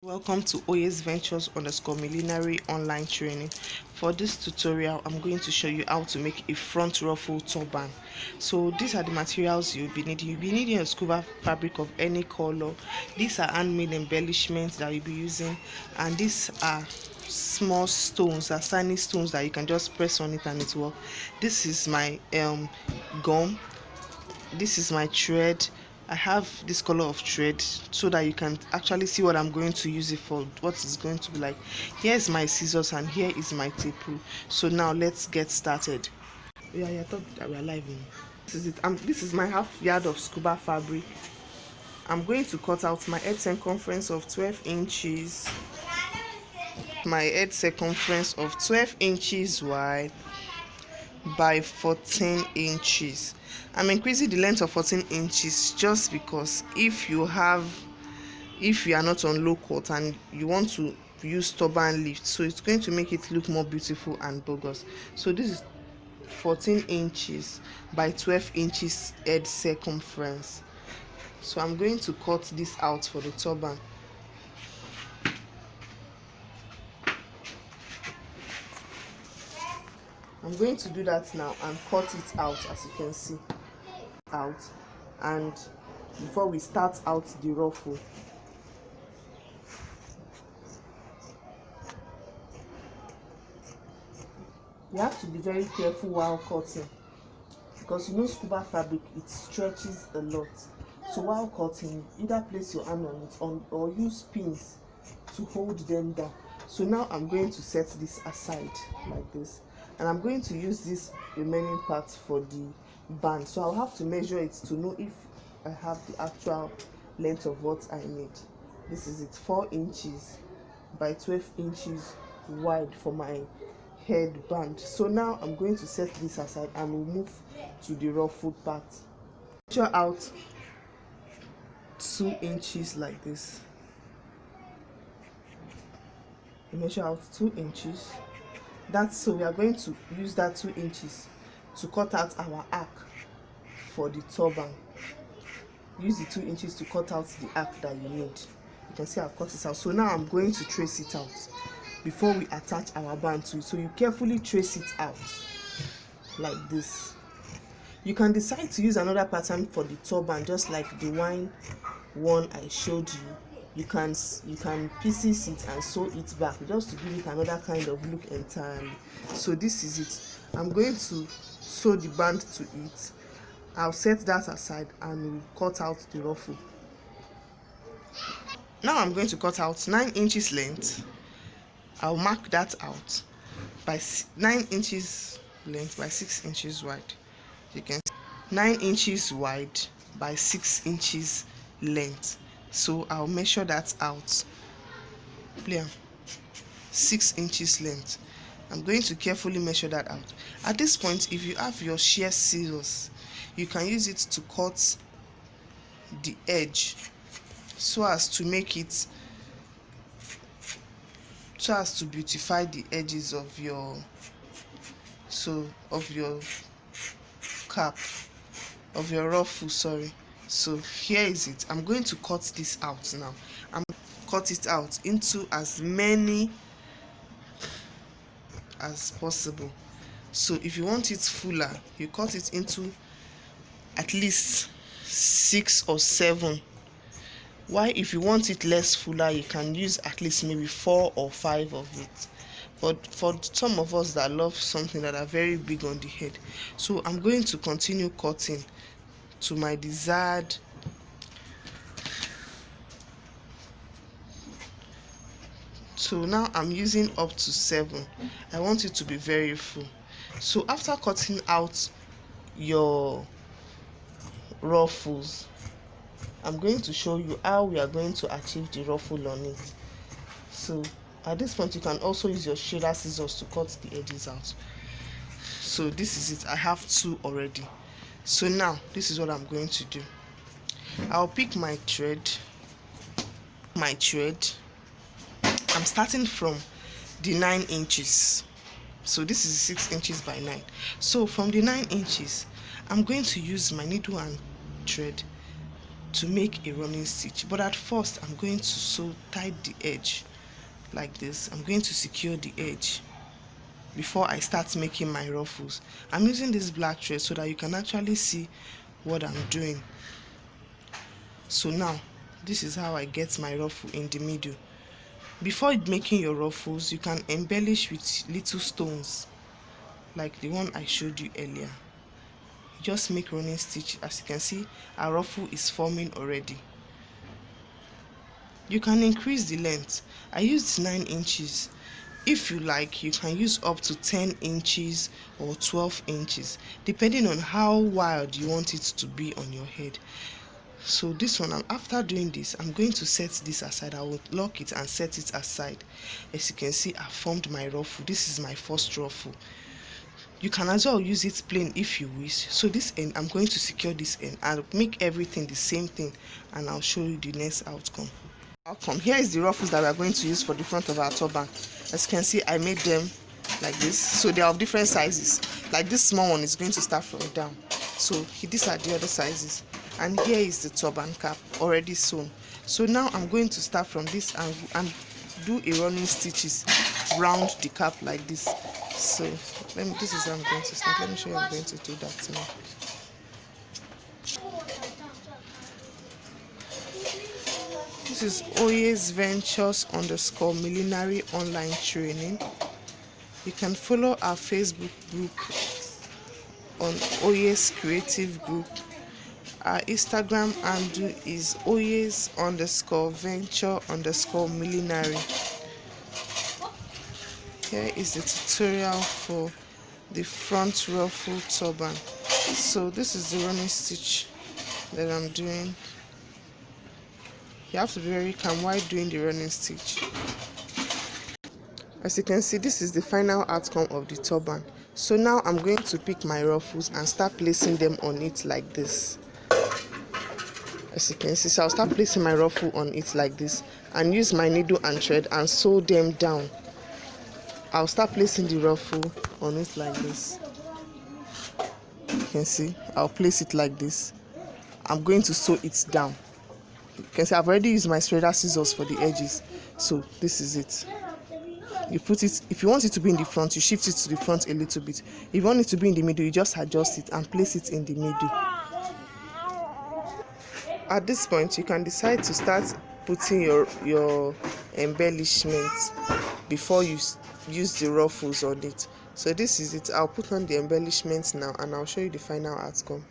Welcome to OS Ventures _millinery online training. For this tutorial, I'm going to show you how to make a front ruffle turban. So these are the materials you'll be needing. You'll be needing a scuba fabric of any color. These are handmade embellishments that you'll be using, and these are small stones, tiny stones that you can just press on it and it will work. This is my gum. This is my thread. I have this color of thread so that you can actually see what I'm going to use it for, what it's going to be like. Here's my scissors and here is my tape rule. So now let's get started. Yeah, I thought that we're live in. This is it. This is my half yard of scuba fabric. I'm going to cut out my head circumference of 12 inches. My head circumference of 12 inches wide by 14 inches. I'm increasing the length of 14 inches just because if you are not on low cut and you want to use turban lift, so it's going to make it look more beautiful and bogus. So this is 14 inches by 12 inches head circumference. So I'm going to cut this out for the turban. I'm going to do that now and cut it out, as you can see out. And before we start out the ruffle, you have to be very careful while cutting, because you know scuba fabric, it stretches a lot. So while cutting, either place your hand on it or use pins to hold them down. So now I'm going to set this aside like this, and I'm going to use this remaining part for the band. So I'll have to measure it to know if I have the actual length of what I need. This is it, 4 inches by 12 inches wide for my headband. So now I'm going to set this aside and we'll move to the ruffled part. Measure out 2 inches like this. You measure out 2 inches. So we are going to use that 2 inches to cut out our arc for the turban. Use the 2 inches to cut out the arc that you need. You can see I've cut it out. So now I'm going to trace it out before we attach our band to it. So you carefully trace it out like this. You can decide to use another pattern for the turban, just like the one I showed you. You can pieces it and sew it back just to give it another kind of look entirely. So this is it. I'm going to sew the band to it. I'll set that aside and we'll cut out the ruffle. Now I'm going to cut out 9 inches length. I'll mark that out by 9 inches length by 6 inches wide. You can see 9 inches wide by 6 inches length. So I'll measure that out. 6 inches length. I'm going to carefully measure that out. At this point, if you have your shear scissors, you can use it to cut the edge so as to beautify the edges of your cap, of your ruffle, sorry. So here is it. I'm going to cut this out now. I'm going to cut it out into as many as possible. So if you want it fuller, you cut it into at least 6 or 7. Why, if you want it less fuller, you can use at least maybe 4 or 5 of it. But for some of us that love something that are very big on the head, so I'm going to continue cutting to my desired so now I'm using up to 7. I want it to be very full. So after cutting out your ruffles, I'm going to show you how we are going to achieve the ruffle on it. So at this point, you can also use your shoulder scissors to cut the edges out. So this is it. I have 2 already. So now this is what I'm going to do. I'll pick my thread. I'm starting from the 9 inches. So this is 6 inches by 9. So from the 9 inches, I'm going to use my needle and thread to make a running stitch. But at first I'm going to sew tight the edge like this. I'm going to secure the edge before I start making my ruffles. I'm using this black thread so that you can actually see what I'm doing. So now this is how I get my ruffle in the middle. Before making your ruffles, you can embellish with little stones like the one I showed you earlier. Just make running stitch. As you can see, our ruffle is forming already. You can increase the length. I used 9 inches. If you like, you can use up to 10 inches or 12 inches depending on how wide you want it to be on your head. So this one, after doing this, I'm going to set this aside. I will lock it and set it aside. As you can see, I formed my ruffle. This is my first ruffle. You can as well use it plain if you wish. So this end, I'm going to secure this end. I'll make everything the same thing and I'll show you the next outcome. Here is the ruffles that we are going to use for the front of our turban. As you can see, I made them like this. So they are of different sizes. Like this small one is going to start from down. So these are the other sizes. And here is the turban cap already sewn. So now I'm going to start from this and do a running stitches round the cap like this. So this is how I'm going to start. Let me show you how I'm going to do that now. This is Oyes Ventures _millinery online training. You can follow our Facebook group on Oyes Creative Group. Our Instagram handle is Oyes _venture _millinery. Here is the tutorial for the front ruffle turban. So this is the running stitch that I'm doing. You have to be very calm while doing the running stitch. As you can see, this is the final outcome of the turban. So now I'm going to pick my ruffles and start placing them on it like this. As you can see, so I'll start placing my ruffle on it like this and use my needle and thread and sew them down. I'll start placing the ruffle on it like this. You can see, I'll place it like this. I'm going to sew it down. You can see I've already used my spreader scissors for the edges. So this is it. You put it, if you want it to be in the front, you shift it to the front a little bit. If you want it to be in the middle, you just adjust it and place it in the middle. At this point, you can decide to start putting your embellishment before you use the ruffles on it. So this is it. I'll put on the embellishments now and I'll show you the final outcome.